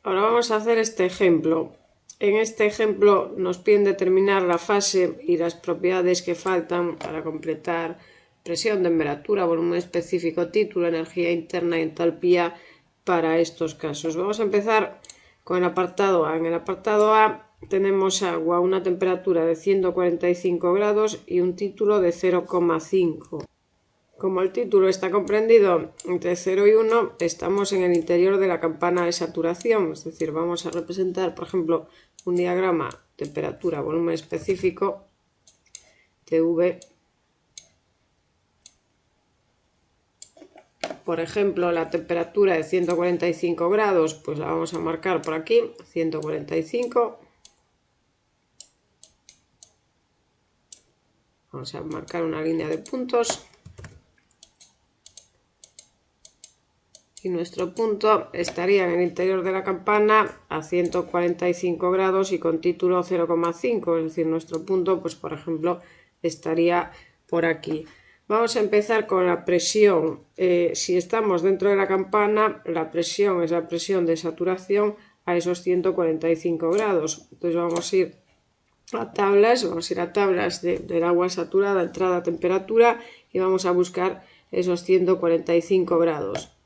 Ahora vamos a hacer este ejemplo. En este ejemplo nos piden determinar la fase y las propiedades que faltan para completar presión, temperatura, volumen específico, título, energía interna y entalpía para estos casos. Vamos a empezar con el apartado A. En el apartado A tenemos agua a una temperatura de 145 grados y un título de 0,5. Como el título está comprendido entre 0 y 1, estamos en el interior de la campana de saturación, es decir, vamos a representar, por ejemplo, un diagrama temperatura, volumen específico, TV. Por ejemplo, la temperatura de 145 grados, pues la vamos a marcar por aquí, 145. Vamos a marcar una línea de puntos. Y nuestro punto estaría en el interior de la campana a 145 grados y con título 0,5, es decir, nuestro punto, pues por ejemplo, estaría por aquí. Vamos a empezar con la presión. Si estamos dentro de la campana, la presión es la presión de saturación a esos 145 grados. Entonces vamos a ir a tablas, del agua saturada, entrada a temperatura, y vamos a buscar esos 145 grados.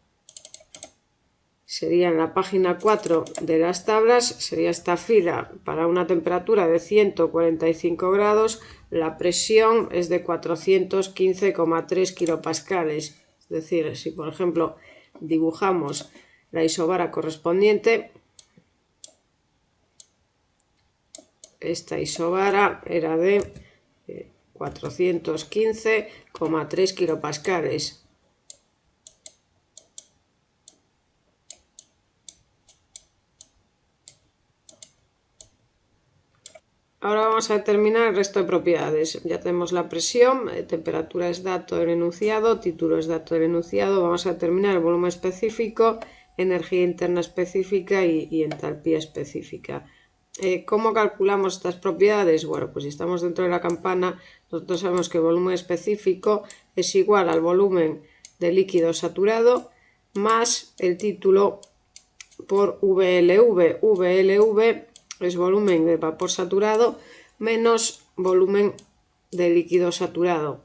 Sería en la página 4 de las tablas, sería esta fila para una temperatura de 145 grados, la presión es de 415,3 kilopascales. Es decir, si por ejemplo dibujamos la isobara correspondiente, esta isobara era de 415,3 kilopascales. Ahora vamos a determinar el resto de propiedades. Ya tenemos la presión, temperatura es dato del enunciado, título es dato del enunciado. Vamos a determinar el volumen específico, energía interna específica y entalpía específica. ¿Cómo calculamos estas propiedades? Bueno, pues si estamos dentro de la campana, nosotros sabemos que el volumen específico es igual al volumen de líquido saturado más el título por VLV. VLV es volumen de vapor saturado menos volumen de líquido saturado.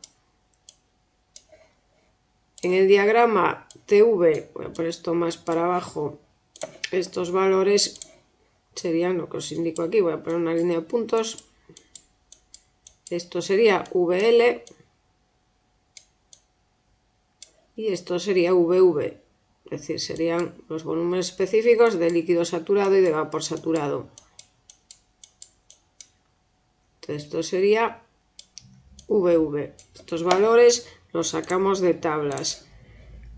En el diagrama TV, voy a poner esto más para abajo, estos valores serían lo que os indico aquí. Voy a poner una línea de puntos. Esto sería VL y esto sería VV. Es decir, serían los volúmenes específicos de líquido saturado y de vapor saturado. Entonces, esto sería VV. Estos valores los sacamos de tablas.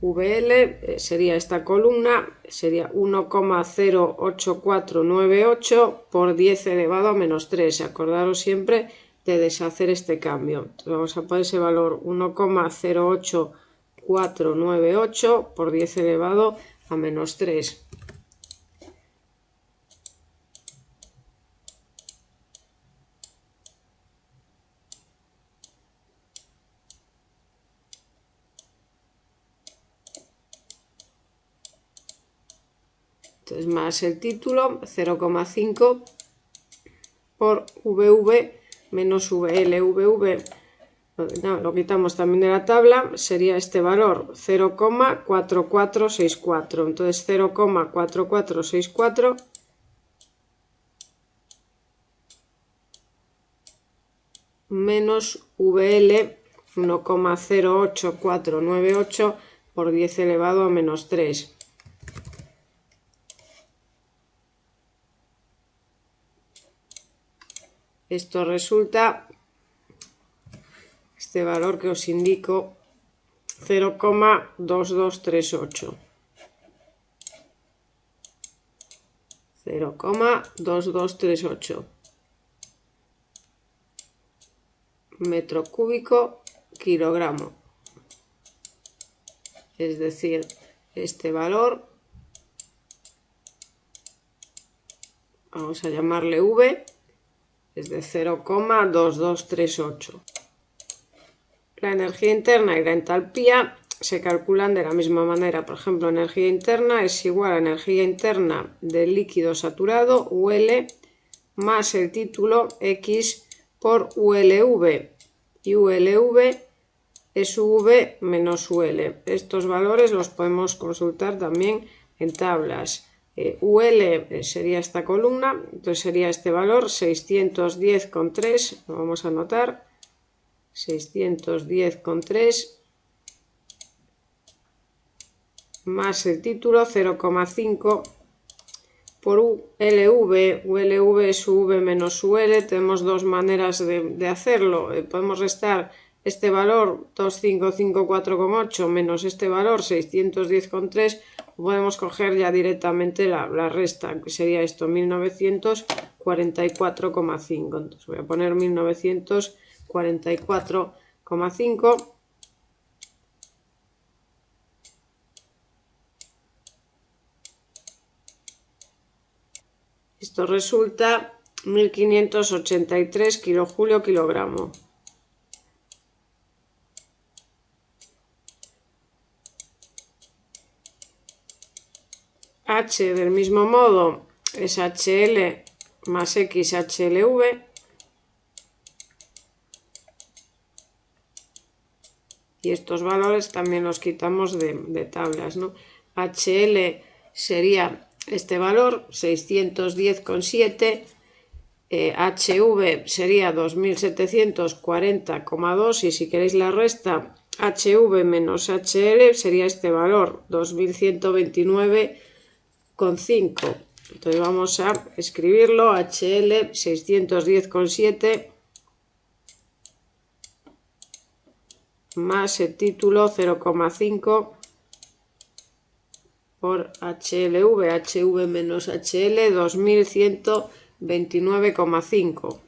VL sería esta columna, sería 1,08498 por 10 elevado a menos 3. Acordaros siempre de deshacer este cambio. Entonces vamos a poner ese valor 1,08498 por 10 elevado a menos 3. Entonces más el título, 0,5 por VV menos VL. VV lo quitamos también de la tabla, sería este valor 0,4464. Entonces 0,4464 menos VL 1,08498 por 10 elevado a menos 3. Esto resulta este valor que os indico, 0,2238. 0,2238 metro cúbico kilogramo. Es decir, este valor, vamos a llamarle V, es de 0,2238. La energía interna y la entalpía se calculan de la misma manera. Por ejemplo, energía interna es igual a energía interna del líquido saturado, UL, más el título X por ULV. Y ULV es UV menos UL. Estos valores los podemos consultar también en tablas. UL sería esta columna, entonces sería este valor 610,3, lo vamos a anotar, 610,3 más el título 0,5 por ULV. ULV es UV menos UL. Tenemos dos maneras de hacerlo. Podemos restar este valor 2554,8 menos este valor 610,3. Podemos coger ya directamente la resta, que sería esto, 1944,5. Entonces voy a poner 1944,5. Esto resulta 1583 kilojulio kilogramo. H del mismo modo es HL más X HLV. Y estos valores también los quitamos de tablas, ¿no? HL sería este valor, 610,7. HV sería 2740,2 y si queréis la resta, HV menos HL sería este valor, 2129,5. Entonces vamos a escribirlo, HL 610,7 más el título 0,5 por HLV, HV menos HL 2129,5.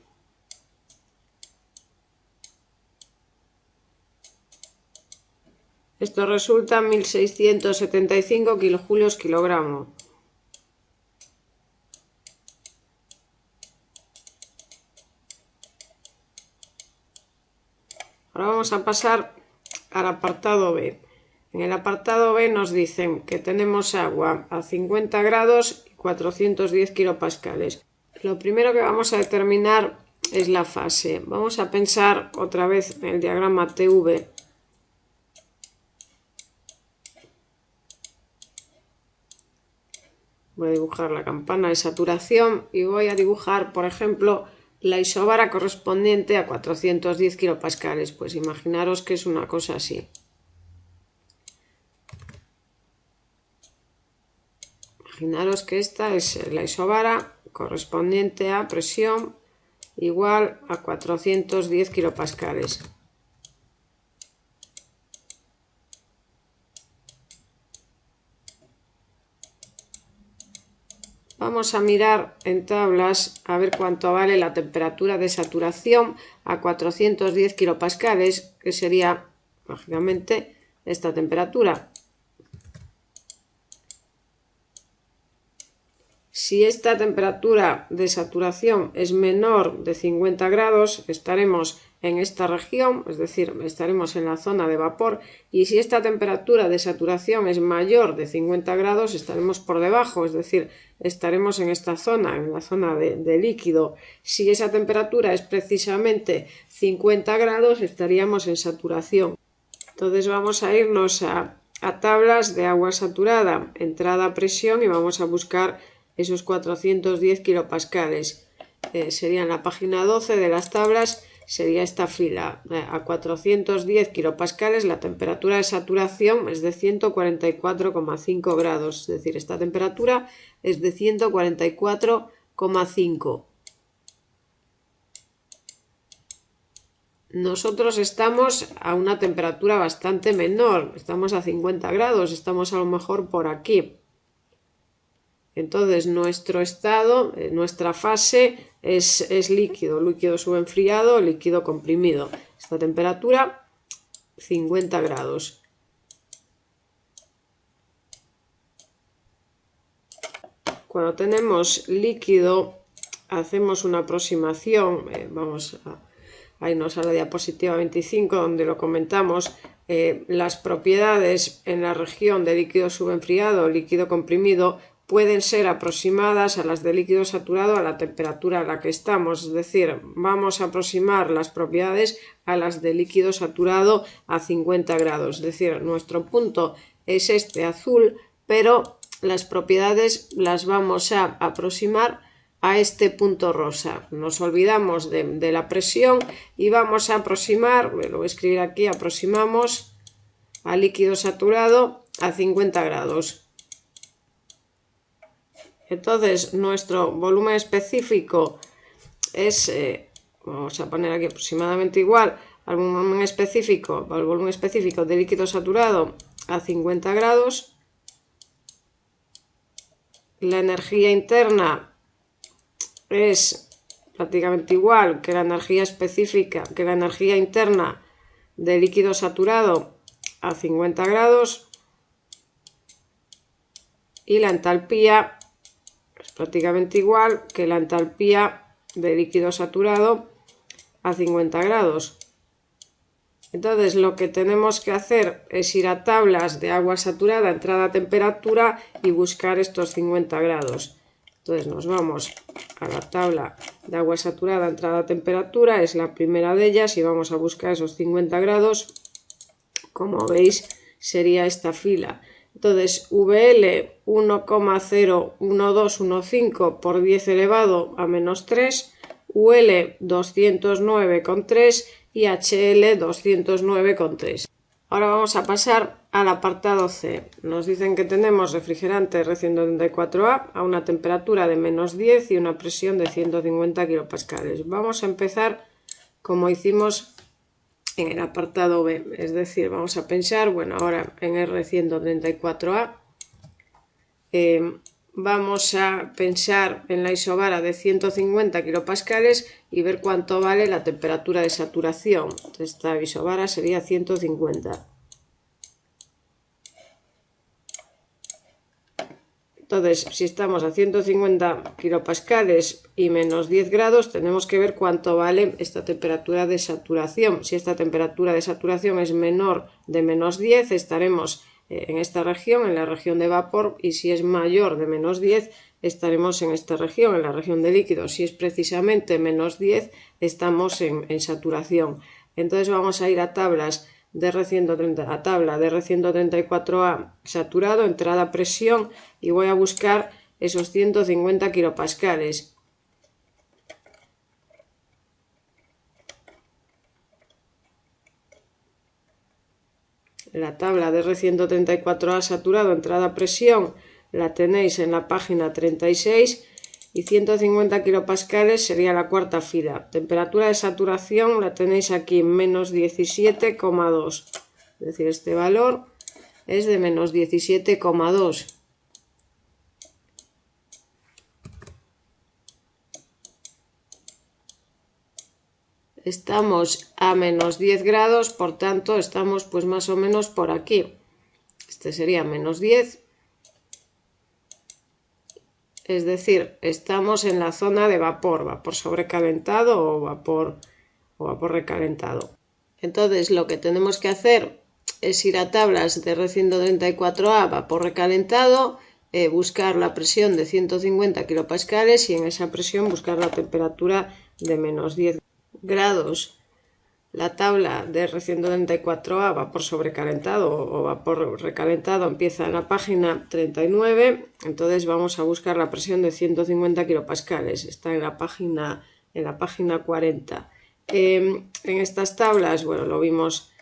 Esto resulta 1675 kilojulios kilogramo. Ahora vamos a pasar al apartado B. En el apartado B nos dicen que tenemos agua a 50 grados y 410 kilopascales. Lo primero que vamos a determinar es la fase. Vamos a pensar otra vez en el diagrama TV. Voy a dibujar la campana de saturación y voy a dibujar, por ejemplo, la isobara correspondiente a 410 kilopascales. Pues imaginaros que es una cosa así. Imaginaros que esta es la isobara correspondiente a presión igual a 410 kilopascales. Vamos a mirar en tablas a ver cuánto vale la temperatura de saturación a 410 kilopascales, que sería, lógicamente, esta temperatura. Si esta temperatura de saturación es menor de 50 grados, estaremos en esta región, es decir, estaremos en la zona de vapor, y si esta temperatura de saturación es mayor de 50 grados, estaremos por debajo, es decir, estaremos en esta zona, en la zona de líquido. Si esa temperatura es precisamente 50 grados, estaríamos en saturación. Entonces vamos a irnos a tablas de agua saturada, entrada a presión, y vamos a buscar esos 410 kilopascales. Sería en la página 12 de las tablas, sería esta fila. A 410 kilopascales la temperatura de saturación es de 144,5 grados, es decir, esta temperatura es de 144,5. Nosotros estamos a una temperatura bastante menor, estamos a 50 grados, estamos a lo mejor por aquí. Entonces nuestro estado, nuestra fase es líquido, líquido subenfriado, líquido comprimido. Esta temperatura 50 grados. Cuando tenemos líquido hacemos una aproximación, vamos a irnos a la diapositiva 25 donde lo comentamos. las propiedades en la región de líquido subenfriado o líquido comprimido pueden ser aproximadas a las de líquido saturado a la temperatura a la que estamos, es decir, vamos a aproximar las propiedades a las de líquido saturado a 50 grados, es decir, nuestro punto es este azul, pero las propiedades las vamos a aproximar a este punto rosa. Nos olvidamos de la presión y vamos a aproximar, lo voy a escribir aquí, aproximamos a líquido saturado a 50 grados. Entonces nuestro volumen específico es, vamos a poner aquí aproximadamente igual al volumen específico de líquido saturado a 50 grados. La energía interna es prácticamente igual que la energía específica, que la energía interna de líquido saturado a 50 grados, y la entalpía es prácticamente igual que la entalpía de líquido saturado a 50 grados. Entonces lo que tenemos que hacer es ir a tablas de agua saturada, entrada a temperatura, y buscar estos 50 grados. Entonces nos vamos a la tabla de agua saturada, entrada a temperatura, es la primera de ellas, y vamos a buscar esos 50 grados. Como veis, sería esta fila. Entonces VL 1,01215 por 10 elevado a menos 3, UL 209,3 y HL 209,3. Ahora vamos a pasar al apartado C. Nos dicen que tenemos refrigerante R134A a una temperatura de menos 10 y una presión de 150 kPa. Vamos a empezar como hicimos en el apartado B, es decir, vamos a pensar, bueno, ahora en R134A vamos a pensar en la isobara de 150 kPa y ver cuánto vale la temperatura de saturación. Esta isobara sería 150. Entonces, si estamos a 150 kPa y menos 10 grados, tenemos que ver cuánto vale esta temperatura de saturación. Si esta temperatura de saturación es menor de menos 10, estaremos en esta región, en la región de vapor, y si es mayor de menos 10, estaremos en esta región, en la región de líquido. Si es precisamente menos 10, estamos en saturación. Entonces vamos a ir a tablas de R130, a tabla de R134A saturado, entrada a presión, y voy a buscar esos 150 kilopascales. La tabla de R134A saturado, entrada a presión, la tenéis en la página 36 y 150 kilopascales sería la cuarta fila. Temperatura de saturación la tenéis aquí en menos 17,2. Es decir, este valor es de menos 17,2. Estamos a menos 10 grados, por tanto estamos pues más o menos por aquí. Este sería menos 10. Es decir, estamos en la zona de vapor sobrecalentado o vapor recalentado. Entonces lo que tenemos que hacer es ir a tablas de R134A, vapor recalentado, buscar la presión de 150 kilopascales y en esa presión buscar la temperatura de menos 10 grados. La tabla de R134A, vapor sobrecalentado o vapor recalentado, empieza en la página 39, entonces vamos a buscar la presión de 150 kilopascales, está en la página 40. En estas tablas, bueno, lo vimos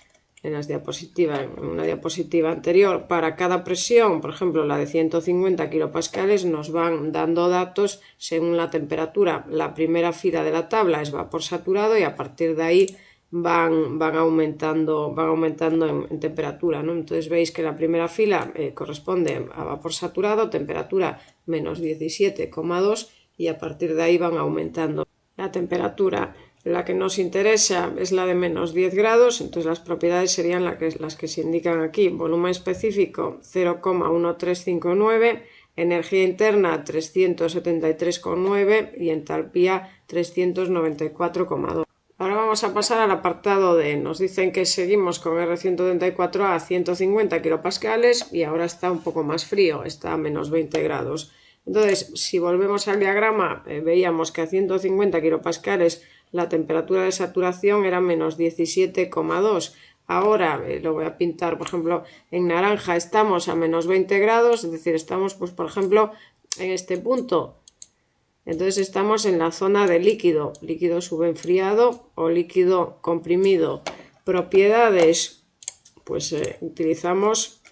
en las diapositivas, en una diapositiva anterior, para cada presión, por ejemplo la de 150 kilopascales, nos van dando datos según la temperatura. La primera fila de la tabla es vapor saturado y a partir de ahí van aumentando en temperatura, ¿no? Entonces veis que la primera fila corresponde a vapor saturado, temperatura menos 17,2, y a partir de ahí van aumentando. La temperatura, la que nos interesa, es la de menos 10 grados, entonces las propiedades serían las que se indican aquí. Volumen específico 0,1359, energía interna 373,9 y entalpía 394,2. Ahora vamos a pasar al apartado D. Nos dicen que seguimos con R134A a 150 kilopascales y ahora está un poco más frío, está a menos 20 grados. Entonces, si volvemos al diagrama, veíamos que a 150 kilopascales la temperatura de saturación era menos 17,2. Ahora lo voy a pintar, por ejemplo, en naranja estamos a menos 20 grados, es decir, estamos, pues, por ejemplo, en este punto. Entonces estamos en la zona de líquido, líquido subenfriado o líquido comprimido. Propiedades, pues utilizamos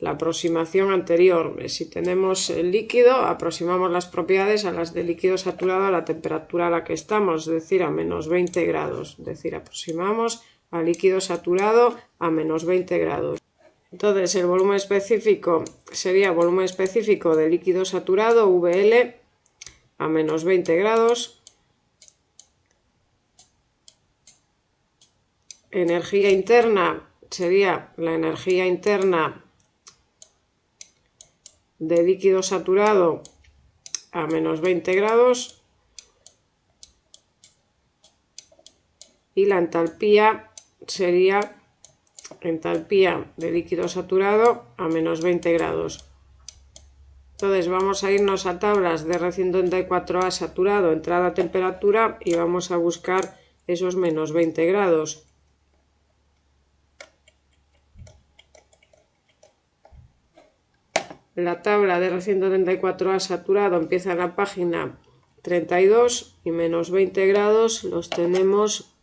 la aproximación anterior. Si tenemos el líquido, aproximamos las propiedades a las de líquido saturado a la temperatura a la que estamos, es decir, a menos 20 grados. Es decir, aproximamos al líquido saturado a menos 20 grados. Entonces el volumen específico sería volumen específico de líquido saturado, VL, a menos 20 grados. Energía interna sería la energía interna de líquido saturado a menos 20 grados. Y la entalpía sería entalpía de líquido saturado a menos 20 grados. Entonces vamos a irnos a tablas de R134A saturado, entrada a temperatura, y vamos a buscar esos menos 20 grados. La tabla de R134A saturado empieza en la página 32 y menos 20 grados los tenemos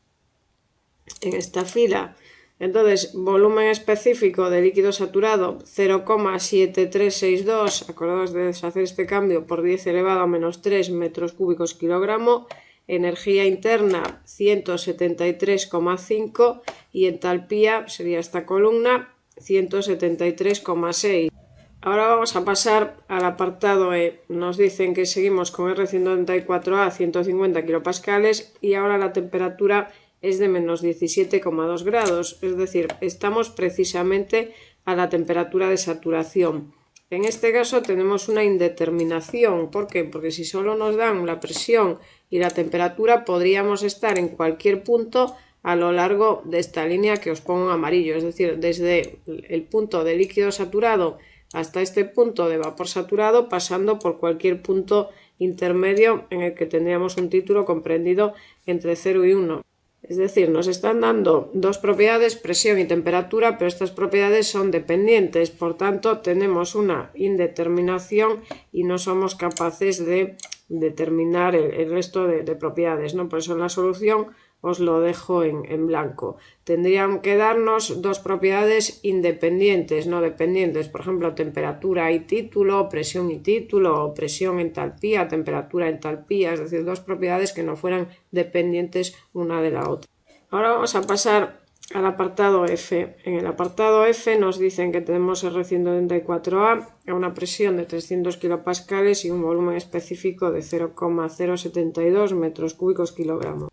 en esta fila. Entonces, volumen específico de líquido saturado 0,7362, acordaos de deshacer este cambio por 10 elevado a menos 3 metros cúbicos kilogramo, energía interna 173,5 y entalpía sería esta columna 173,6. Ahora vamos a pasar al apartado E. Nos dicen que seguimos con R194A a 150 kilopascales y ahora la temperatura es de menos 17,2 grados, es decir, estamos precisamente a la temperatura de saturación. En este caso tenemos una indeterminación. ¿Por qué? Porque si solo nos dan la presión y la temperatura, podríamos estar en cualquier punto a lo largo de esta línea que os pongo en amarillo, es decir, desde el punto de líquido saturado hasta este punto de vapor saturado, pasando por cualquier punto intermedio en el que tendríamos un título comprendido entre 0 y 1. Es decir, nos están dando dos propiedades, presión y temperatura, pero estas propiedades son dependientes, por tanto tenemos una indeterminación y no somos capaces de determinar el resto de propiedades, ¿no? Por eso en la solución os lo dejo en blanco. Tendrían que darnos dos propiedades independientes, no dependientes, por ejemplo, temperatura y título, presión y título, o presión, entalpía, temperatura, entalpía, es decir, dos propiedades que no fueran dependientes una de la otra. Ahora vamos a pasar al apartado F. En el apartado F nos dicen que tenemos R134A a una presión de 300 kilopascales y un volumen específico de 0,072 metros cúbicos kilogramo.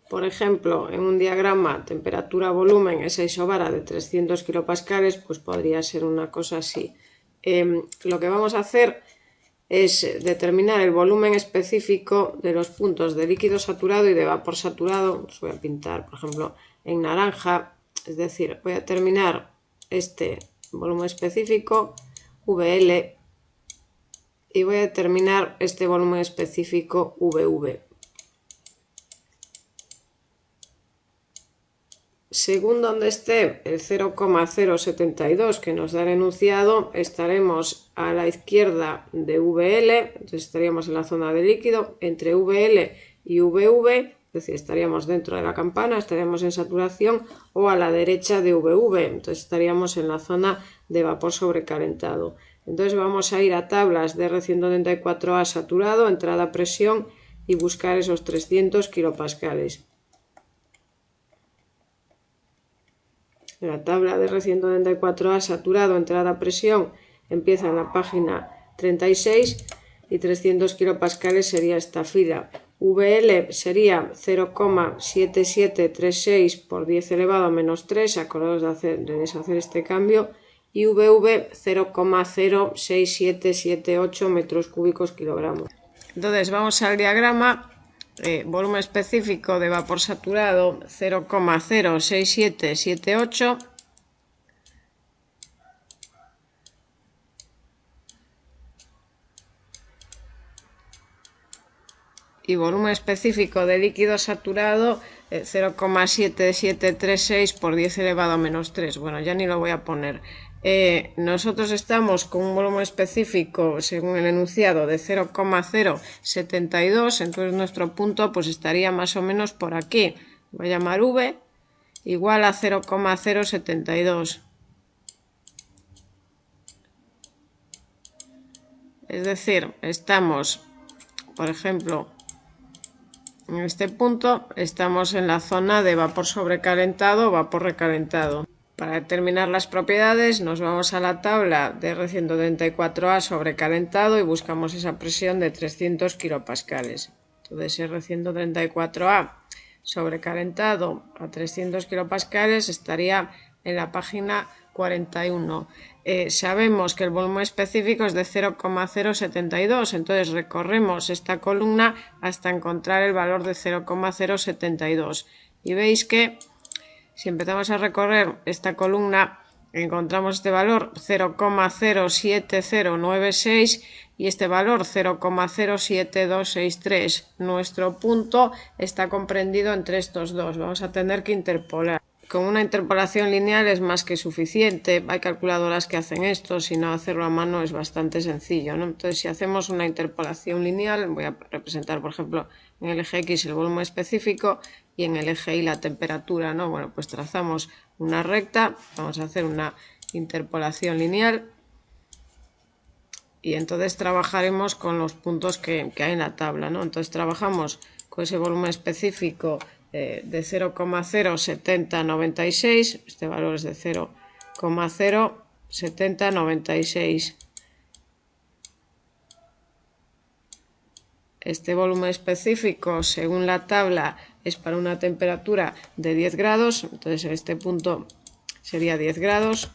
Por ejemplo, en un diagrama temperatura-volumen, esa isobara de 300 kilopascales, pues podría ser una cosa así. Lo que vamos a hacer es determinar el volumen específico de los puntos de líquido saturado y de vapor saturado. Os voy a pintar, por ejemplo, en naranja, es decir, voy a determinar este volumen específico, VL, y voy a determinar este volumen específico, VV. Según donde esté el 0,072 que nos da el enunciado, estaremos a la izquierda de VL, entonces estaríamos en la zona de líquido, entre VL y VV, es decir, estaríamos dentro de la campana, estaríamos en saturación, o a la derecha de VV, entonces estaríamos en la zona de vapor sobrecalentado. Entonces vamos a ir a tablas de R194A saturado, entrada presión, y buscar esos 300 kilopascales. La tabla de R194A saturado, entrada a presión, empieza en la página 36 y 300 kilopascales sería esta fila. VL sería 0,7736 por 10 elevado a menos 3, acordaos de deshacer este cambio, y VV 0,06778 metros cúbicos kilogramos. Entonces vamos al diagrama volumen específico de vapor saturado 0,06778 y volumen específico de líquido saturado 0,7736 por 10 elevado a menos 3. Bueno, ya ni lo voy a poner. Nosotros estamos con un volumen específico, según el enunciado, de 0,072, entonces nuestro punto pues estaría más o menos por aquí. Voy a llamar V igual a 0,072. Es decir, estamos, por ejemplo, en este punto estamos en la zona de vapor sobrecalentado o vapor recalentado. Para determinar las propiedades nos vamos a la tabla de R134A sobrecalentado y buscamos esa presión de 300 kilopascales. Entonces R134A sobrecalentado a 300 kilopascales estaría en la página 41. Sabemos que el volumen específico es de 0,072, entonces recorremos esta columna hasta encontrar el valor de 0,072 y veis que si empezamos a recorrer esta columna encontramos este valor 0,07096 y este valor 0,07263. Nuestro punto está comprendido entre estos dos. Vamos a tener que interpolar. Con una interpolación lineal es más que suficiente. Hay calculadoras que hacen esto, si no hacerlo a mano es bastante sencillo, ¿no? Entonces, si hacemos una interpolación lineal, voy a representar, por ejemplo, en el eje X el volumen específico y en el eje Y la temperatura, ¿no? Bueno, pues trazamos una recta, vamos a hacer una interpolación lineal y entonces trabajaremos con los puntos que hay en la tabla, ¿no? Entonces trabajamos con ese volumen específico de 0,07096, este valor es de 0,07096. Este volumen específico, según la tabla, es para una temperatura de 10 grados, entonces en este punto sería 10 grados.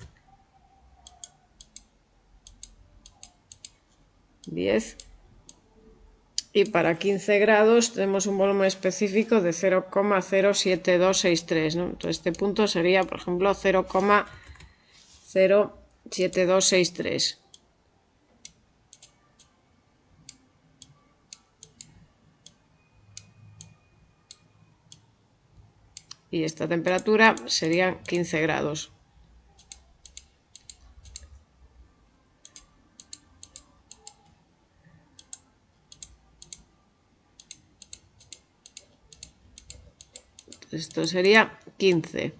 10. Y para 15 grados tenemos un volumen específico de 0,07263, ¿no? Entonces este punto sería, por ejemplo, 0,07263. Y esta temperatura serían 15 grados. Esto sería 15.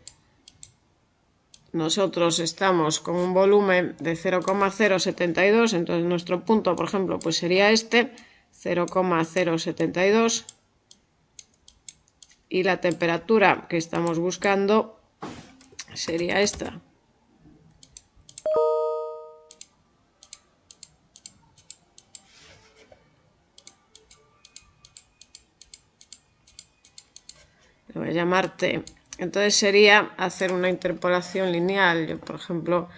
Nosotros estamos con un volumen de 0,072, entonces nuestro punto, por ejemplo, pues sería este, 0,072. Y la temperatura que estamos buscando sería esta. Le voy a llamar T. Entonces sería hacer una interpolación lineal. Yo, por ejemplo,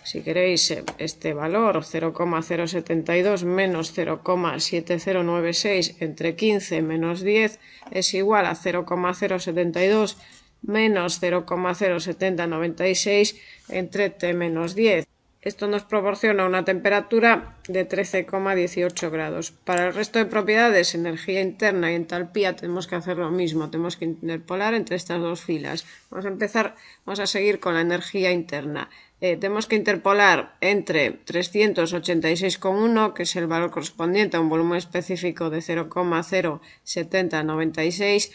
si queréis este valor 0,072 menos 0,7096 entre 15 menos 10 es igual a 0,072 menos 0,07096 entre T menos 10. Esto nos proporciona una temperatura de 13,18 grados. Para el resto de propiedades, energía interna y entalpía, tenemos que hacer lo mismo. Tenemos que interpolar entre estas dos filas. Vamos a seguir con la energía interna. Tenemos que interpolar entre 386,1, que es el valor correspondiente a un volumen específico de 0,07096,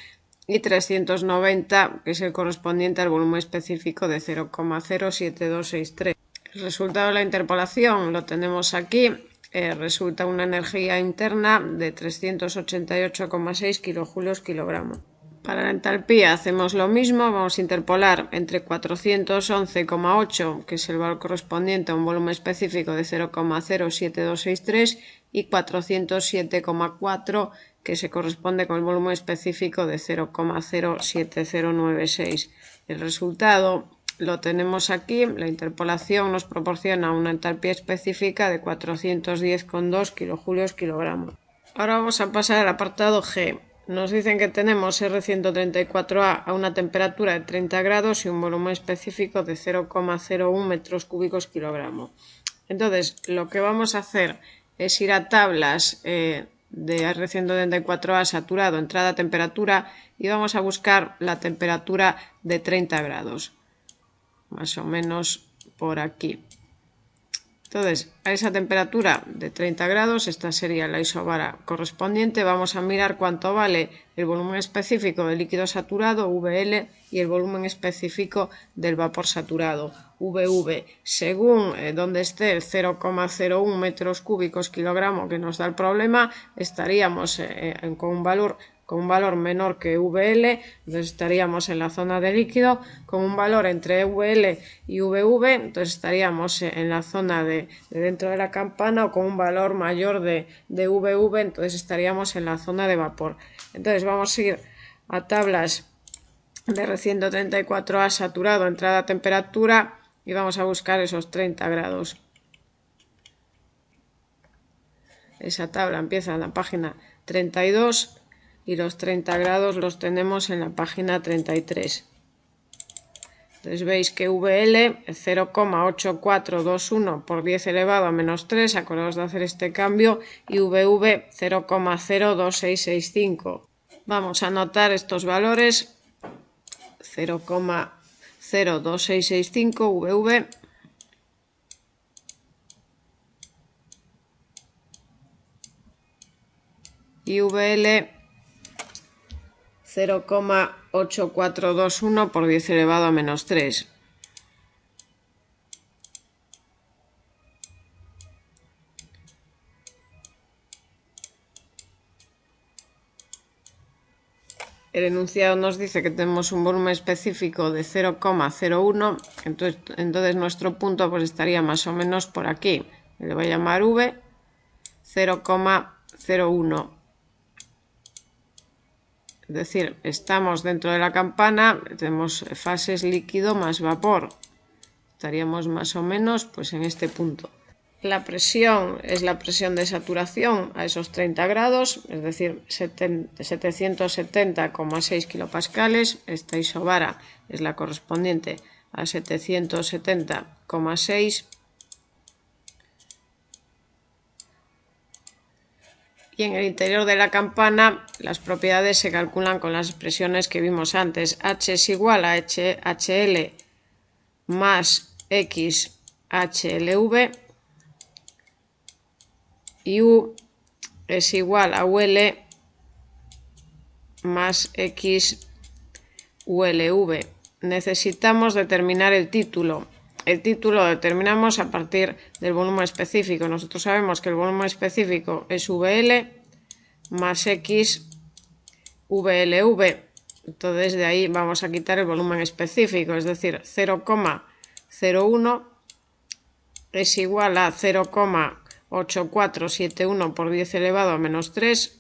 y 390, que es el correspondiente al volumen específico de 0,07263. El resultado de la interpolación lo tenemos aquí. Resulta una energía interna de 388,6 kilojulios kilogramo. Para la entalpía hacemos lo mismo. Vamos a interpolar entre 411,8, que es el valor correspondiente a un volumen específico de 0,07263, y 407,4, que se corresponde con el volumen específico de 0,07096. El resultado lo tenemos aquí. La interpolación nos proporciona una entalpía específica de 410,2 kilojulios kilogramo. Ahora vamos a pasar al apartado G. nos dicen que tenemos R134A a una temperatura de 30 grados y un volumen específico de 0,01 metros cúbicos kilogramo. Entonces, lo que vamos a hacer es ir a tablas de R134A saturado, entrada, temperatura, y vamos a buscar la temperatura de 30 grados, más o menos por aquí. Entonces, a esa temperatura de 30 grados, esta sería la isobara correspondiente, vamos a mirar cuánto vale el volumen específico del líquido saturado, VL, y el volumen específico del vapor saturado, VV. Según donde esté el 0,01 metros cúbicos kilogramo que nos da el problema, estaríamos con un valor menor que VL, entonces estaríamos en la zona de líquido, con un valor entre VL y VV, entonces estaríamos en la zona de dentro de la campana, o con un valor mayor de VV, entonces estaríamos en la zona de vapor. Entonces vamos a ir a tablas de R134A saturado, entrada, temperatura, y vamos a buscar esos 30 grados. Esa tabla empieza en la página 32 y los 30 grados los tenemos en la página 33. Entonces veis que VL 0,8421 por 10 elevado a menos 3, acordaos de hacer este cambio, y VV 0,02665. Vamos a anotar estos valores: 0,02665 VV y VL 0,8421 por 10 elevado a menos 3. El enunciado nos dice que tenemos un volumen específico de 0,01, entonces nuestro punto pues estaría más o menos por aquí. Le voy a llamar V, 0,01. Es decir, estamos dentro de la campana, tenemos fases líquido más vapor. Estaríamos más o menos pues en este punto. La presión es la presión de saturación a esos 30 grados, es decir, 770,6 kilopascales. Esta isobara es la correspondiente a 770,6. Y en el interior de la campana las propiedades se calculan con las expresiones que vimos antes. H es igual a HL más X HLV. Y U es igual a UL más X ULV. Necesitamos determinar el título. El título lo determinamos a partir del volumen específico. Nosotros sabemos que el volumen específico es VL más X VLV. Entonces de ahí vamos a quitar el volumen específico, es decir, 0,01 es igual a 0,8471 por 10 elevado a menos 3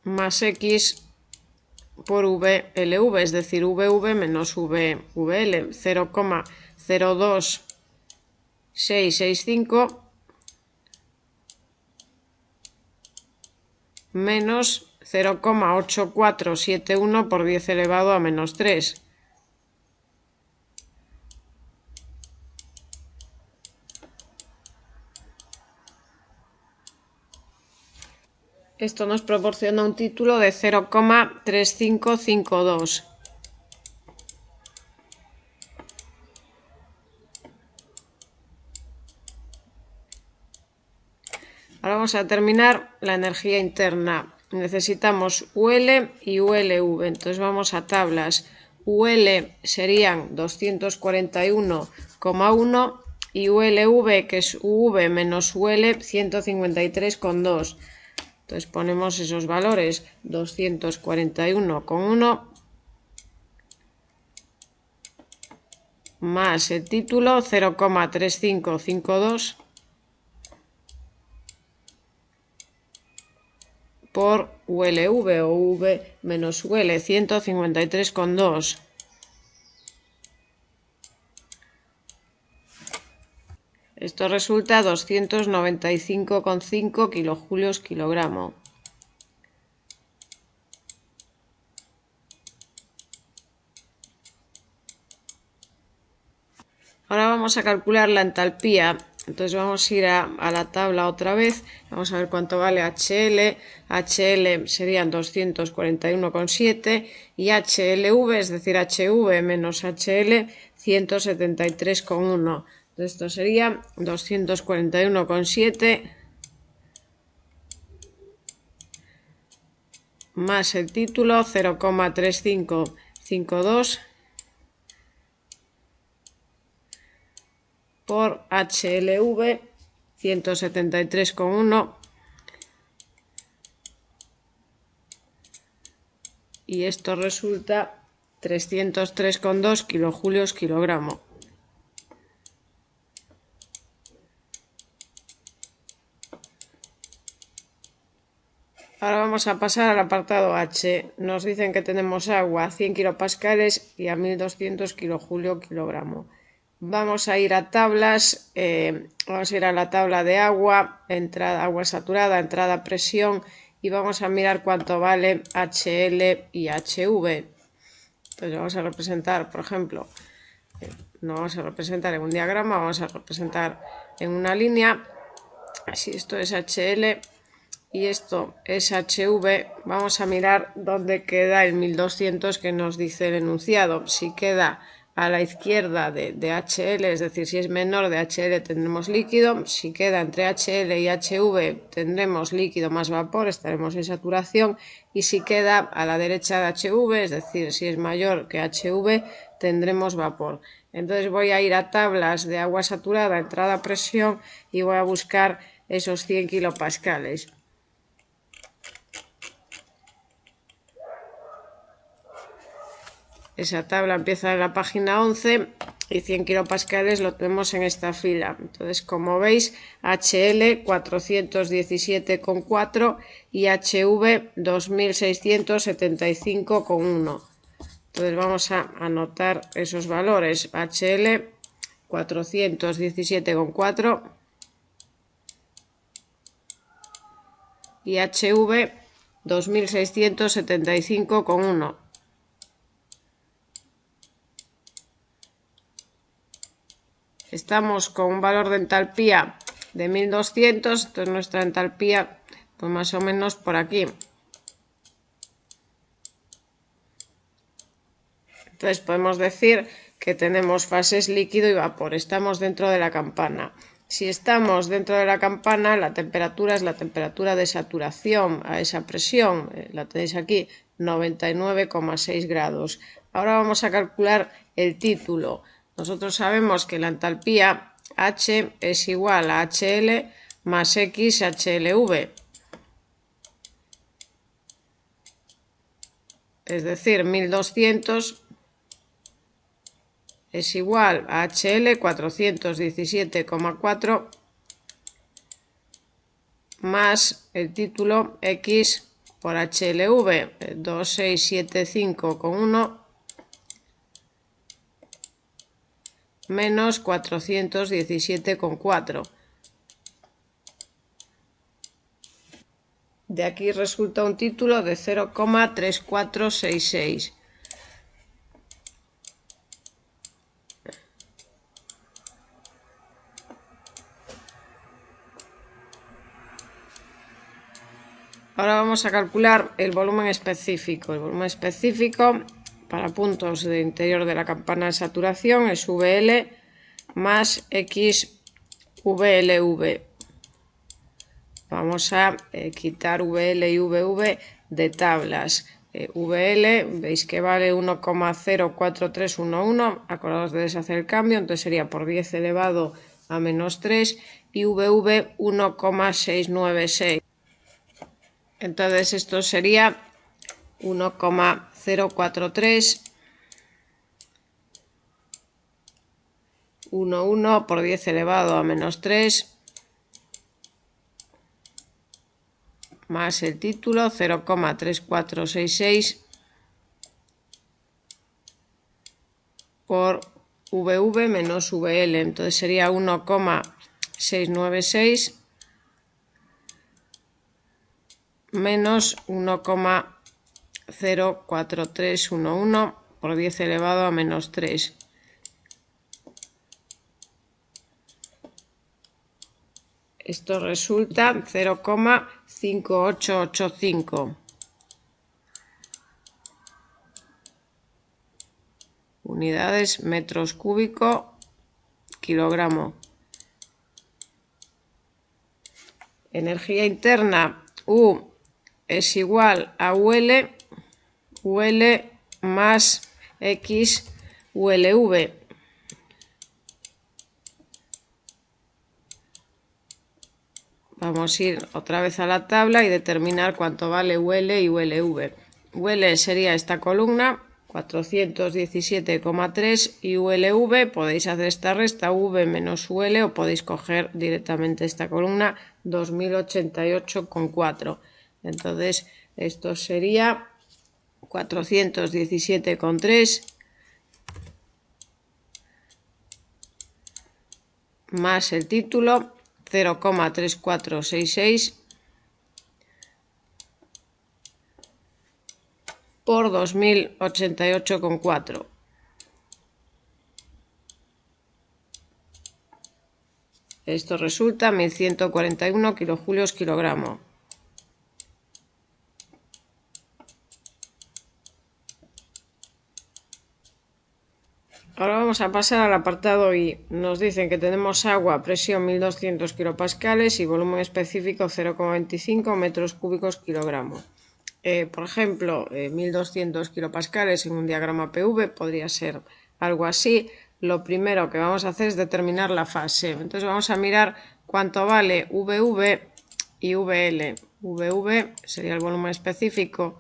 más X por VLV, es decir, VV menos VL, 0,02665 menos 0,8471 por 10 elevado a menos 3. Esto nos proporciona un título de 0,3552. Ahora vamos a determinar la energía interna. Necesitamos UL y ULV. Entonces vamos a tablas. UL serían 241,1 y ULV, que es UV menos UL, 153,2. Entonces ponemos esos valores: 241,1 más el título 0,3552 por ULV o V menos UL, 153,2. esto resulta 295,5 kilojulios kilogramo. Ahora vamos a calcular la entalpía. Entonces vamos a ir a la tabla otra vez. Vamos a ver cuánto vale HL. HL serían 241,7 y HLV, es decir, HV menos HL, 173,1. Esto sería 241,7 más el título 0,3552 por HLV 173,1 y esto resulta 303,2 kilojulios kilogramo. Ahora vamos a pasar al apartado H. Nos dicen que tenemos agua a 100 kilopascales y a 1200 kilojulios kilogramo. Vamos a ir a tablas, vamos a ir a la tabla de agua, entrada, agua saturada, entrada, presión y vamos a mirar cuánto vale HL y HV. Entonces vamos a representar, por ejemplo, no vamos a representar en un diagrama, vamos a representar en una línea. Si esto es HL y esto es HV, vamos a mirar dónde queda el 1200 que nos dice el enunciado. Si queda a la izquierda de HL, es decir, si es menor de HL tendremos líquido, si queda entre HL y HV tendremos líquido más vapor, estaremos en saturación, y si queda a la derecha de HV, es decir, si es mayor que HV, tendremos vapor. Entonces voy a ir a tablas de agua saturada, entrada, presión y voy a buscar esos 100 kilopascales. Esa tabla empieza en la página 11 y 100 kilopascales lo tenemos en esta fila. Entonces, como veis, HL 417,4 y HV 2675,1. Entonces vamos a anotar esos valores. HL 417,4 y HV 2675,1. Estamos con un valor de entalpía de 1200, entonces nuestra entalpía pues más o menos por aquí. Entonces podemos decir que tenemos fases líquido y vapor, estamos dentro de la campana. Si estamos dentro de la campana, la temperatura es la temperatura de saturación a esa presión, la tenéis aquí, 99,6 grados. Ahora vamos a calcular el título. Nosotros sabemos que la entalpía H es igual a HL más X HLV. Es decir, 1200 es igual a HL 417,4 más el título X por HLV 2675,1 menos 417,4. De aquí resulta un título de 0,3466. Ahora vamos a calcular el volumen específico. El volumen específico para puntos de interior de la campana de saturación es VL más X VLV. Vamos a quitar VL y VV de tablas. VL, veis que vale 1,04311, acordaos de deshacer el cambio, entonces sería por 10 elevado a menos 3 y VV 1,696. Entonces esto sería 1,043 11 por 10 elevado a menos 3 más el título 0,3466 por VV menos VL. Entonces sería 1,043 696 menos 1,04311 por 10 elevado a menos 3. Esto resulta 0,5885 unidades metros cúbicos kilogramo. Energía interna U es igual a UL más X ULV. Vamos a ir otra vez a la tabla y determinar cuánto vale UL y ULV. UL sería esta columna, 417,3, y ULV, podéis hacer esta resta, V menos UL, o podéis coger directamente esta columna, 2088,4. Entonces, esto sería 417,3 más el título, 0,3466 por 2088,4. Esto resulta 1141 kilojulios kilogramo. Ahora vamos a pasar al apartado I. Nos dicen que tenemos agua, presión 1200 kilopascales y volumen específico 0,25 metros cúbicos kilogramo. Por ejemplo, 1200 kilopascales en un diagrama PV podría ser algo así. Lo primero que vamos a hacer es determinar la fase. Entonces vamos a mirar cuánto vale VV y VL. VV sería el volumen específico.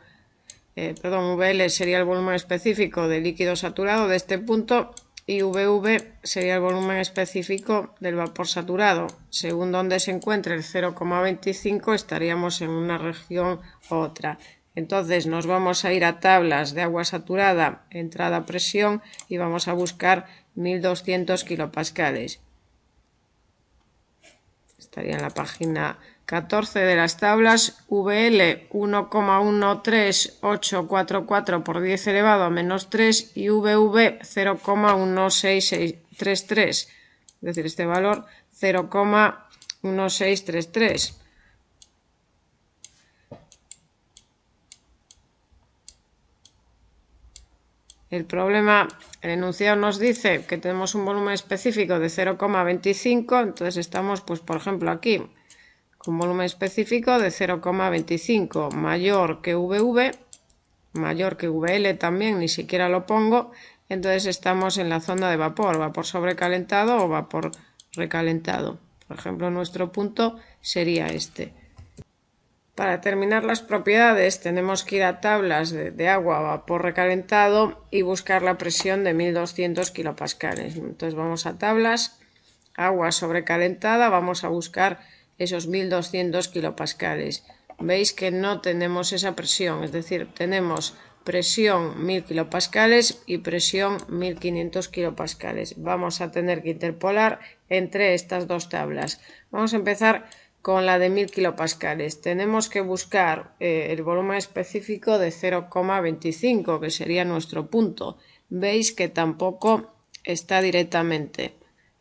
VL sería el volumen específico del líquido saturado de este punto y VV sería el volumen específico del vapor saturado. Según donde se encuentre el 0,25 estaríamos en una región u otra. Entonces nos vamos a ir a tablas de agua saturada, entrada a presión y vamos a buscar 1200 kilopascales. Estaría en la página 14 de las tablas. VL 1,13844 por 10 elevado a menos 3 y VV 0,16633, es decir, este valor 0,1633. El enunciado nos dice que tenemos un volumen específico de 0,25, entonces estamos, pues por ejemplo aquí, con volumen específico de 0,25, mayor que VV, mayor que VL también, ni siquiera lo pongo, entonces estamos en la zona de vapor sobrecalentado o vapor recalentado. Por ejemplo, nuestro punto sería este. Para determinar las propiedades tenemos que ir a tablas de agua a vapor recalentado y buscar la presión de 1200 kilopascales. Entonces vamos a tablas, agua sobrecalentada, vamos a buscar esos 1200 kilopascales. Veis que no tenemos esa presión, es decir, tenemos presión 1000 kilopascales y presión 1500 kilopascales. Vamos a tener que interpolar entre estas dos tablas. Vamos a empezar con la de 1000 kilopascales. Tenemos que buscar el volumen específico de 0,25, que sería nuestro punto. Veis que tampoco está directamente.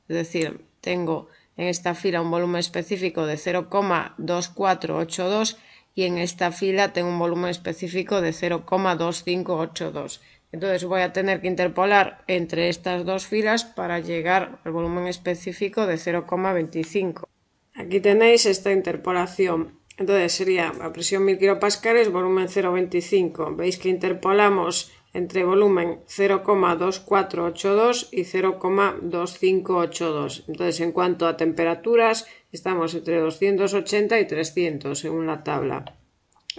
Es decir, tengo en esta fila un volumen específico de 0,2482 y en esta fila tengo un volumen específico de 0,2582. Entonces voy a tener que interpolar entre estas dos filas para llegar al volumen específico de 0,25. Aquí tenéis esta interpolación. Entonces sería a presión 1000 kilopascales, volumen 0,25. Veis que interpolamos entre volumen 0,2482 y 0,2582. Entonces, en cuanto a temperaturas, estamos entre 280 y 300 según la tabla.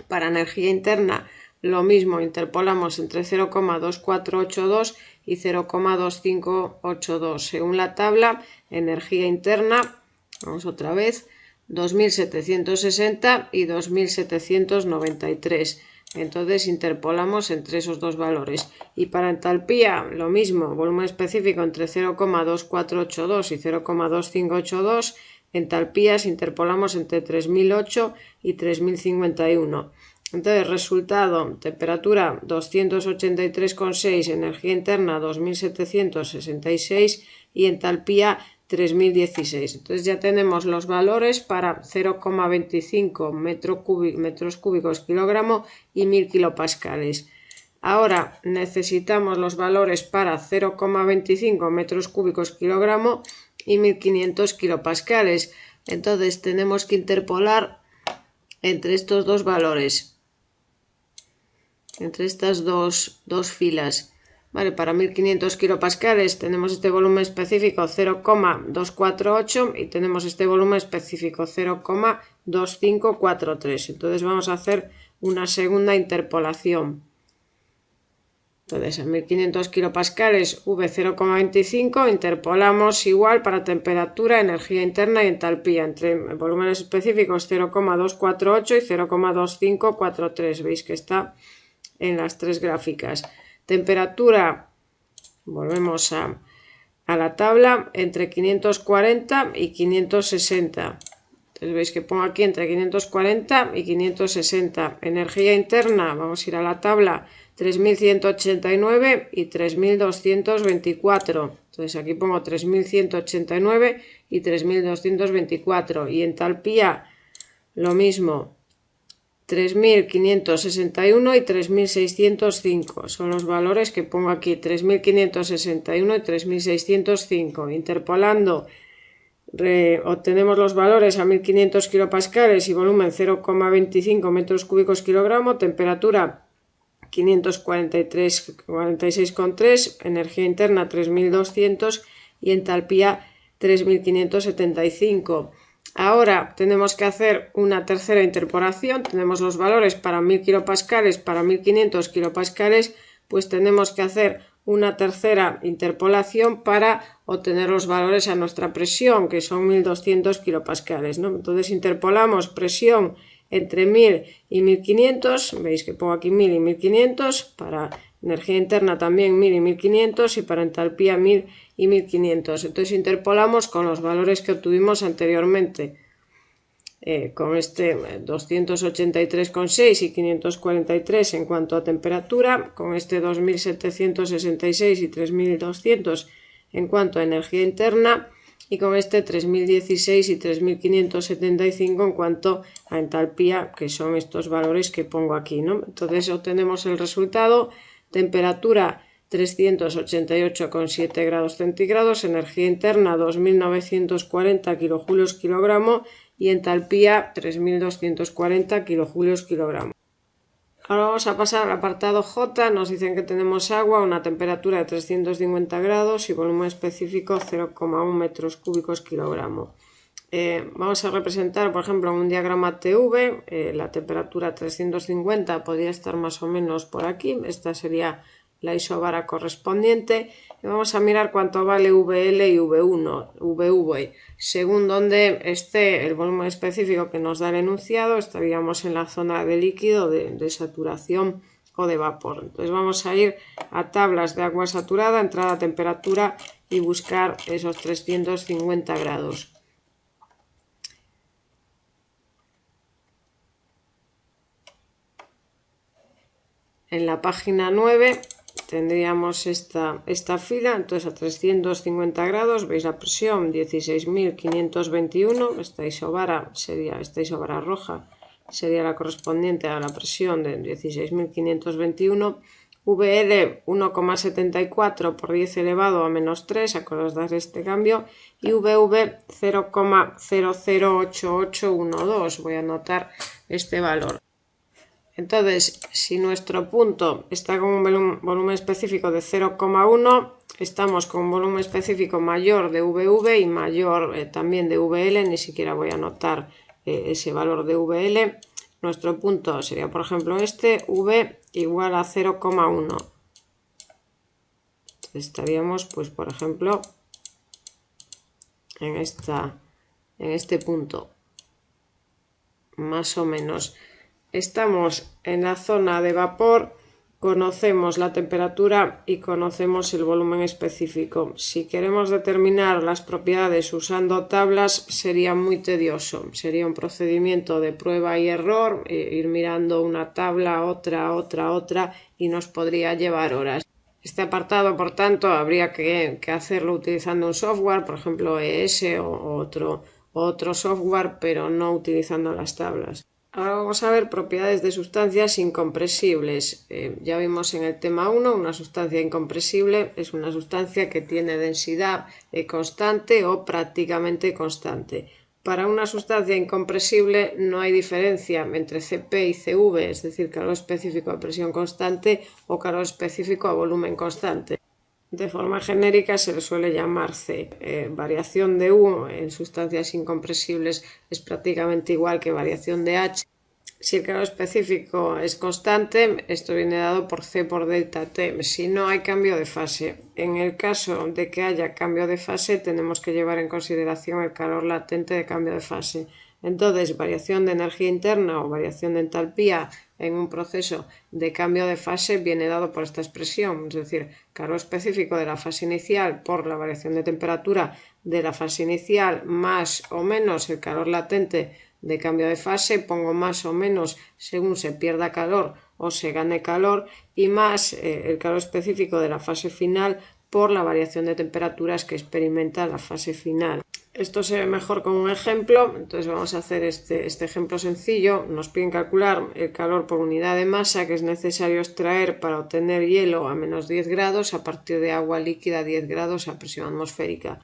Para energía interna, lo mismo, interpolamos entre 0,2482 y 0,2582 según la tabla. Energía interna, vamos otra vez, 2760 y 2793. Entonces interpolamos entre esos dos valores. Y para entalpía, lo mismo, volumen específico entre 0,2482 y 0,2582. entalpías interpolamos entre 3008 y 3051. Entonces, resultado, temperatura 283,6, energía interna 2766 y entalpía 3016. Entonces ya tenemos los valores para 0,25 metros cúbicos kilogramo y 1000 kilopascales. Ahora necesitamos los valores para 0,25 metros cúbicos kilogramo y 1500 kilopascales. Entonces tenemos que interpolar entre estos dos valores, entre estas dos filas. Vale, para 1500 kilopascales tenemos este volumen específico 0,248 y tenemos este volumen específico 0,2543. Entonces vamos a hacer una segunda interpolación. Entonces en 1500 kilopascales V 0,25 interpolamos igual para temperatura, energía interna y entalpía entre volúmenes específicos 0,248 y 0,2543. Veis que está en las tres gráficas. Temperatura, volvemos a la tabla, entre 540 y 560. Entonces veis que pongo aquí entre 540 y 560. Energía interna, vamos a ir a la tabla, 3189 y 3224. Entonces aquí pongo 3189 y 3224. Y entalpía, lo mismo. 3561 y 3605 son los valores que pongo aquí, 3561 y 3605. Interpolando obtenemos los valores a 1500 kilopascales y volumen 0,25 metros cúbicos kilogramo, temperatura 546,3, energía interna 3200 y entalpía 3575. Ahora tenemos que hacer una tercera interpolación, tenemos los valores para 1000 kilopascales, para 1500 kilopascales, pues tenemos que hacer una tercera interpolación para obtener los valores a nuestra presión, que son 1200 kilopascales, ¿no? Entonces interpolamos presión entre 1000 y 1500, veis que pongo aquí 1000 y 1500, para energía interna también 1000 y 1500 y para entalpía 1000 y 1500. Entonces interpolamos con los valores que obtuvimos anteriormente, con este 283,6 y 543 en cuanto a temperatura, con este 2766 y 3200 en cuanto a energía interna y con este 3016 y 3575 en cuanto a entalpía, que son estos valores que pongo aquí, ¿no? Entonces obtenemos el resultado: temperatura 388,7 grados centígrados, energía interna 2940 kilojulios kilogramo y entalpía 3240 kilojulios kilogramo. Ahora vamos a pasar al apartado J. Nos dicen que tenemos agua, una temperatura de 350 grados y volumen específico 0,1 metros cúbicos kilogramo. Vamos a representar, por ejemplo, en un diagrama TV, la temperatura 350 podría estar más o menos por aquí. Esta sería la isobara correspondiente. Y vamos a mirar cuánto vale VL y VV. Según donde esté el volumen específico que nos da el enunciado, estaríamos en la zona de líquido, de saturación o de vapor. Entonces vamos a ir a tablas de agua saturada, entrada a temperatura y buscar esos 350 grados. En la página 9 tendríamos esta fila, entonces a 350 grados, veis la presión 16.521, esta isobara roja sería la correspondiente a la presión de 16.521, VL 1,74 por 10 elevado a menos 3, acordaos de este cambio, y VV 0,008812, voy a anotar este valor. Entonces, si nuestro punto está con un volumen específico de 0,1, estamos con un volumen específico mayor de VV y mayor también de VL, ni siquiera voy a anotar ese valor de VL. Nuestro punto sería, por ejemplo, V igual a 0,1. Estaríamos, pues, por ejemplo, en este punto, más o menos. Estamos en la zona de vapor conocemos la temperatura y conocemos el volumen específico. Si queremos determinar las propiedades usando tablas, sería muy tedioso. Sería un procedimiento de prueba y error, ir mirando una tabla, otra, y nos podría llevar horas. Este apartado, por tanto, habría que hacerlo utilizando un software, por ejemplo ES o otro software, pero no utilizando las tablas. Ahora vamos a ver propiedades de sustancias incompresibles. Ya vimos en el tema 1, una sustancia incompresible es una sustancia que tiene densidad constante o prácticamente constante. Para una sustancia incompresible no hay diferencia entre Cp y Cv, es decir, calor específico a presión constante o calor específico a volumen constante. De forma genérica se le suele llamar C. Variación de U en sustancias incompresibles es prácticamente igual que variación de H. Si el calor específico es constante, esto viene dado por C por delta T, si no hay cambio de fase. En el caso de que haya cambio de fase, tenemos que llevar en consideración el calor latente de cambio de fase. Entonces, variación de energía interna o variación de entalpía en un proceso de cambio de fase viene dado por esta expresión, es decir, calor específico de la fase inicial por la variación de temperatura de la fase inicial más o menos el calor latente de cambio de fase, pongo más o menos según se pierda calor o se gane calor, y más el calor específico de la fase final por la variación de temperaturas que experimenta la fase final. Esto se ve mejor con un ejemplo, entonces vamos a hacer este ejemplo sencillo. Nos piden calcular el calor por unidad de masa que es necesario extraer para obtener hielo a menos 10 grados a partir de agua líquida a 10 grados a presión atmosférica.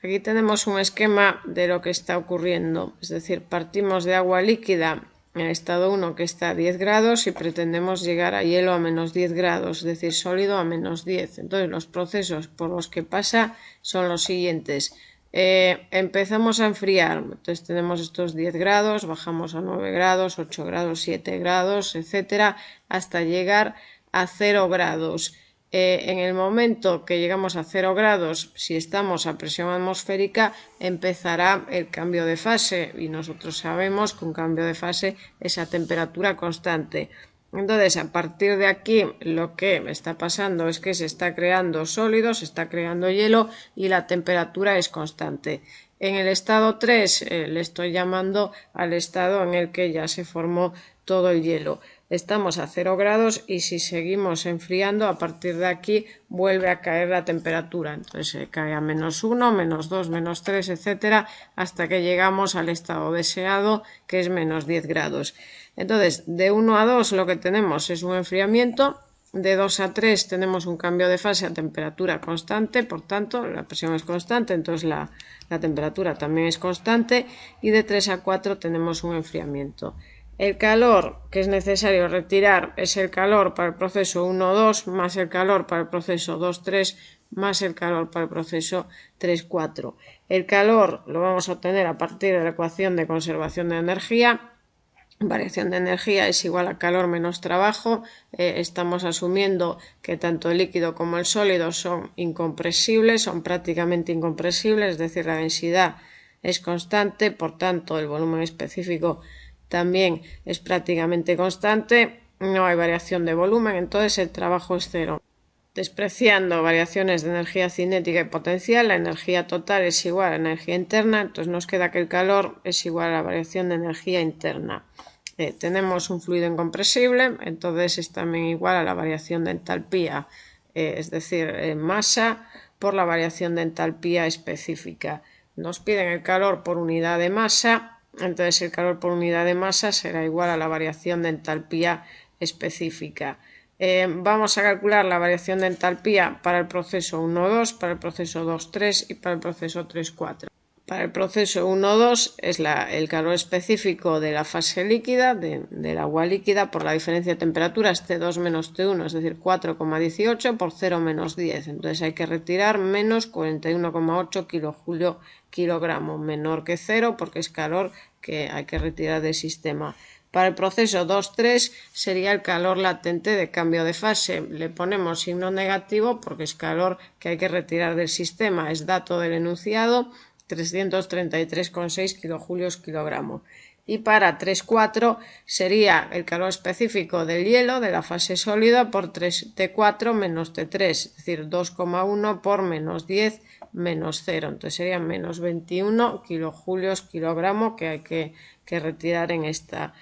Aquí tenemos un esquema de lo que está ocurriendo, es decir, partimos de agua líquida en estado 1 que está a 10 grados y pretendemos llegar a hielo a menos 10 grados, es decir, sólido a menos 10. Entonces los procesos por los que pasa son los siguientes. Empezamos a enfriar, entonces tenemos estos 10 grados, bajamos a 9 grados, 8 grados, 7 grados, etcétera, hasta llegar a 0 grados. En el momento que llegamos a 0 grados, si estamos a presión atmosférica, empezará el cambio de fase y nosotros sabemos que un cambio de fase es a temperatura constante. Entonces, a partir de aquí, lo que está pasando es que se está creando sólido, se está creando hielo y la temperatura es constante. En el estado 3 le estoy llamando al estado en el que ya se formó todo el hielo. Estamos a 0 grados y si seguimos enfriando, a partir de aquí vuelve a caer la temperatura. Entonces se cae a menos 1, menos 2, menos 3, etcétera, hasta que llegamos al estado deseado, que es menos 10 grados. Entonces, de 1 a 2 lo que tenemos es un enfriamiento. De 2 a 3 tenemos un cambio de fase a temperatura constante, por tanto la presión es constante, entonces la temperatura también es constante, y de 3 a 4 tenemos un enfriamiento. El calor que es necesario retirar es el calor para el proceso 1-2 más el calor para el proceso 2-3 más el calor para el proceso 3-4. El calor lo vamos a obtener a partir de la ecuación de conservación de energía. Variación de energía es igual a calor menos trabajo. Estamos asumiendo que tanto el líquido como el sólido son incompresibles, son prácticamente incompresibles, es decir, la densidad es constante, por tanto el volumen específico también es prácticamente constante, no hay variación de volumen, entonces el trabajo es cero. Despreciando variaciones de energía cinética y potencial, la energía total es igual a la energía interna, entonces nos queda que el calor es igual a la variación de energía interna. Tenemos un fluido incompresible, entonces es también igual a la variación de entalpía, es decir, masa por la variación de entalpía específica. Nos piden el calor por unidad de masa, entonces el calor por unidad de masa será igual a la variación de entalpía específica. Vamos a calcular la variación de entalpía para el proceso 1-2, para el proceso 2-3 y para el proceso 3-4. Para el proceso 1-2 es el calor específico de la fase líquida, del agua líquida, por la diferencia de temperaturas T2 menos T1, es decir, 4,18 por 0 menos 10. Entonces hay que retirar menos 41,8 kilojulio kilogramo, menor que 0 porque es calor que hay que retirar del sistema. Para el proceso 2-3 sería el calor latente de cambio de fase. Le ponemos signo negativo porque es calor que hay que retirar del sistema, es dato del enunciado. 333,6 kilojulios kilogramo. Y para 3,4 sería el calor específico del hielo de la fase sólida por T4 menos T3, es decir, 2,1 por menos 10 menos 0. Entonces sería menos 21 kilojulios kilogramo que hay que retirar en esta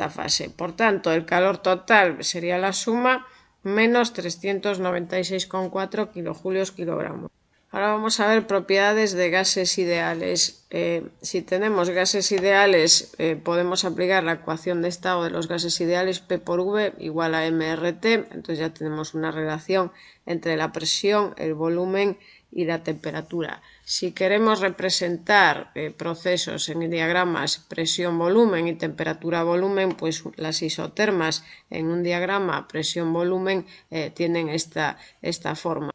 fase. Por tanto, el calor total sería la suma menos 396,4 kilojulios kilogramo. Ahora vamos a ver propiedades de gases ideales. Si tenemos gases ideales, podemos aplicar la ecuación de estado de los gases ideales P por V igual a mRT. Entonces ya tenemos una relación entre la presión, el volumen y la temperatura. Si queremos representar procesos en diagramas presión-volumen y temperatura-volumen, pues las isotermas en un diagrama presión-volumen tienen esta forma.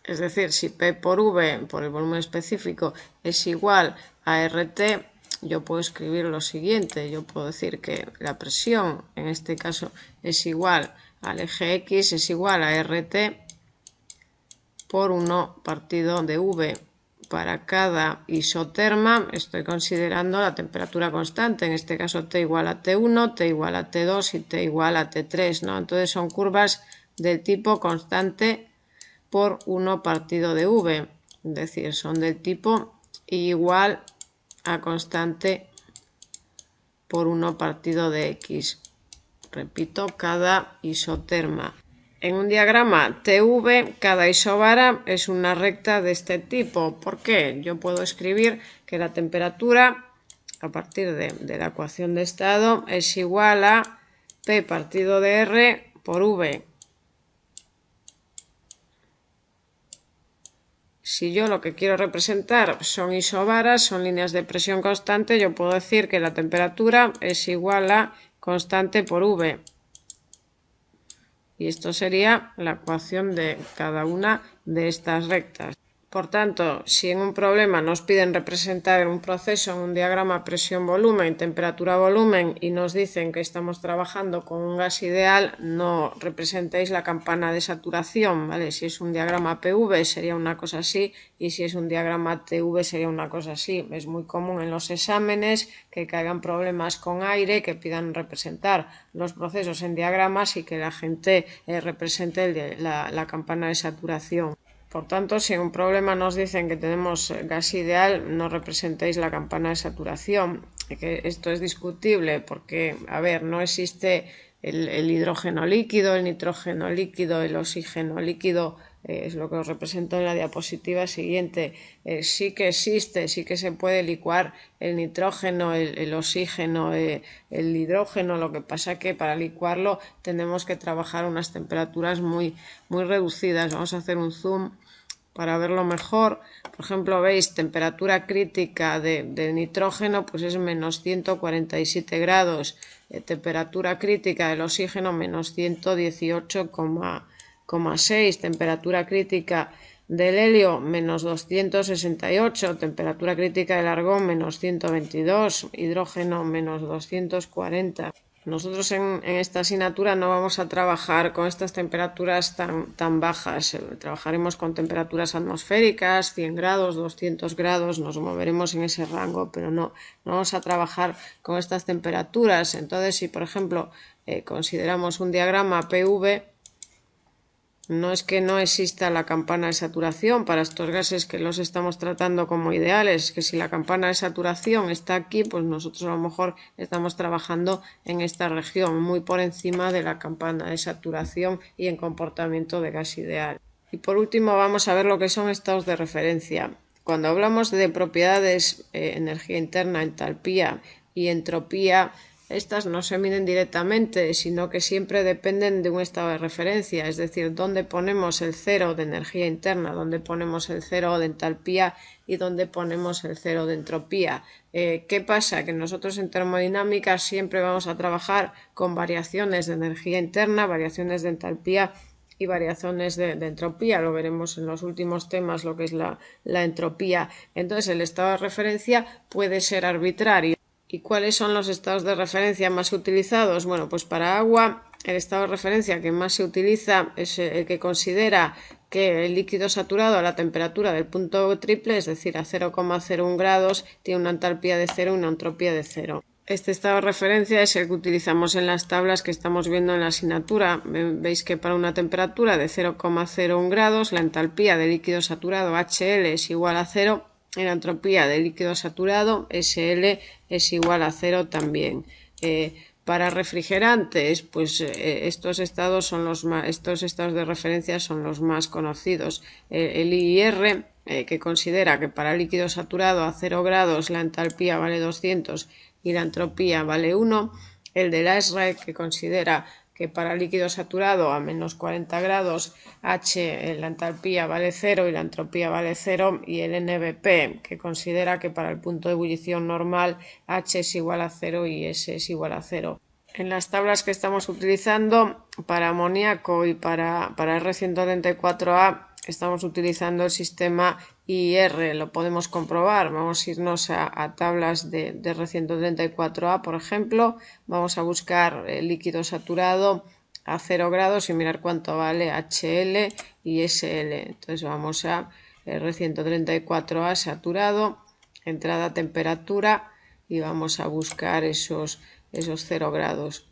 Es decir, si P por V, por el volumen específico, es igual a RT, yo puedo escribir lo siguiente. Yo puedo decir que la presión, en este caso, es igual al eje X, es igual a RT por 1 partido de V. Para cada isoterma estoy considerando la temperatura constante, en este caso T igual a T1, T igual a T2 y T igual a T3, ¿no? Entonces son curvas del tipo constante por 1 partido de V, es decir, son del tipo igual a constante por 1 partido de X. Repito, cada isoterma. En un diagrama TV, cada isobara es una recta de este tipo. ¿Por qué? Yo puedo escribir que la temperatura, a partir de la ecuación de estado, es igual a P partido de R por V. Si yo lo que quiero representar son isobaras, son líneas de presión constante, yo puedo decir que la temperatura es igual a constante por V. Y esto sería la ecuación de cada una de estas rectas. Por tanto, si en un problema nos piden representar un proceso en un diagrama presión-volumen, temperatura-volumen y nos dicen que estamos trabajando con un gas ideal, no representéis la campana de saturación, ¿vale? Si es un diagrama PV sería una cosa así y si es un diagrama TV sería una cosa así. Es muy común en los exámenes que caigan problemas con aire, que pidan representar los procesos en diagramas y que la gente represente la campana de saturación. Por tanto, si en un problema nos dicen que tenemos gas ideal, no representéis la campana de saturación. Que esto es discutible porque, a ver, no existe el hidrógeno líquido, el nitrógeno líquido, el oxígeno líquido, es lo que os represento en la diapositiva siguiente. Sí que existe, sí que se puede licuar el nitrógeno, el oxígeno, el hidrógeno. Lo que pasa que para licuarlo tenemos que trabajar a unas temperaturas muy reducidas. Vamos a hacer un zoom para verlo mejor. Por ejemplo, veis, temperatura crítica del nitrógeno pues es menos 147 grados. Temperatura crítica del oxígeno menos 118,6. Temperatura crítica del helio menos 268. Temperatura crítica del argón menos 122. Hidrógeno menos 240. Nosotros en esta asignatura no vamos a trabajar con estas temperaturas tan bajas. Trabajaremos con temperaturas atmosféricas, 100 grados, 200 grados, nos moveremos en ese rango, pero no vamos a trabajar con estas temperaturas. Entonces, si por ejemplo consideramos un diagrama PV, no es que no exista la campana de saturación para estos gases que los estamos tratando como ideales, que si la campana de saturación está aquí, pues nosotros a lo mejor estamos trabajando en esta región, muy por encima de la campana de saturación y en comportamiento de gas ideal. Y por último vamos a ver lo que son estados de referencia. Cuando hablamos de propiedades, energía interna, entalpía y entropía, estas no se miden directamente, sino que siempre dependen de un estado de referencia, es decir, dónde ponemos el cero de energía interna, dónde ponemos el cero de entalpía y dónde ponemos el cero de entropía. ¿Qué pasa? Que nosotros en termodinámica siempre vamos a trabajar con variaciones de energía interna, variaciones de entalpía y variaciones de entropía. Lo veremos en los últimos temas, lo que es la entropía. Entonces, el estado de referencia puede ser arbitrario. ¿Y cuáles son los estados de referencia más utilizados? Bueno, pues para agua el estado de referencia que más se utiliza es el que considera que el líquido saturado a la temperatura del punto triple, es decir, a 0,01 grados, tiene una entalpía de 0 y una entropía de 0. Este estado de referencia es el que utilizamos en las tablas que estamos viendo en la asignatura. Veis que para una temperatura de 0,01 grados, la entalpía del líquido saturado HL es igual a 0 y la entropía del líquido saturado SL es igual a 0 también. Para refrigerantes, pues estos estados de referencia son los más conocidos. El IR, que considera que para líquido saturado a 0 grados la entalpía vale 200 y la entropía vale 1. El de la SRAE, que considera que para líquido saturado a menos 40 grados la entalpía vale 0 y la entropía vale 0, y el NBP, que considera que para el punto de ebullición normal H es igual a 0 y S es igual a 0. En las tablas que estamos utilizando para amoníaco y para R134A estamos utilizando el sistema IR, lo podemos comprobar. Vamos a irnos a tablas de R134A, por ejemplo. Vamos a buscar el líquido saturado a 0 grados y mirar cuánto vale HL y SL. Entonces vamos a R134A saturado, entrada a temperatura, y vamos a buscar esos 0 grados.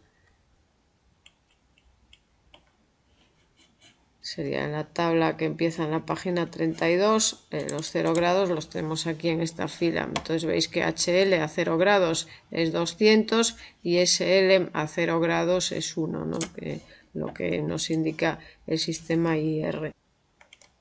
Sería en la tabla que empieza en la página 32, los 0 grados los tenemos aquí en esta fila. Entonces veis que HL a 0 grados es 200 y SL a 0 grados es 1, ¿no? Lo que nos indica el sistema IR.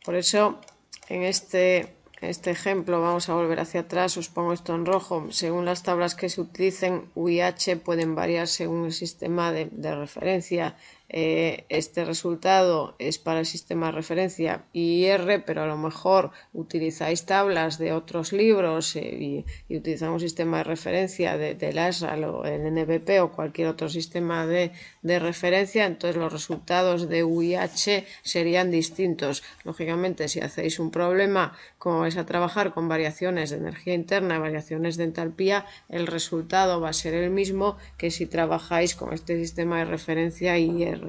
Por eso, en este ejemplo, vamos a volver hacia atrás, os pongo esto en rojo. Según las tablas que se utilicen, U y H pueden variar según el sistema de referencia. Este resultado es para el sistema de referencia IR, pero a lo mejor utilizáis tablas de otros libros y utilizamos sistema de referencia del ASRAL o el NBP o cualquier otro sistema de referencia, entonces los resultados de U y H serían distintos. Lógicamente, si hacéis un problema como vais a trabajar con variaciones de energía interna y variaciones de entalpía, el resultado va a ser el mismo que si trabajáis con este sistema de referencia IR.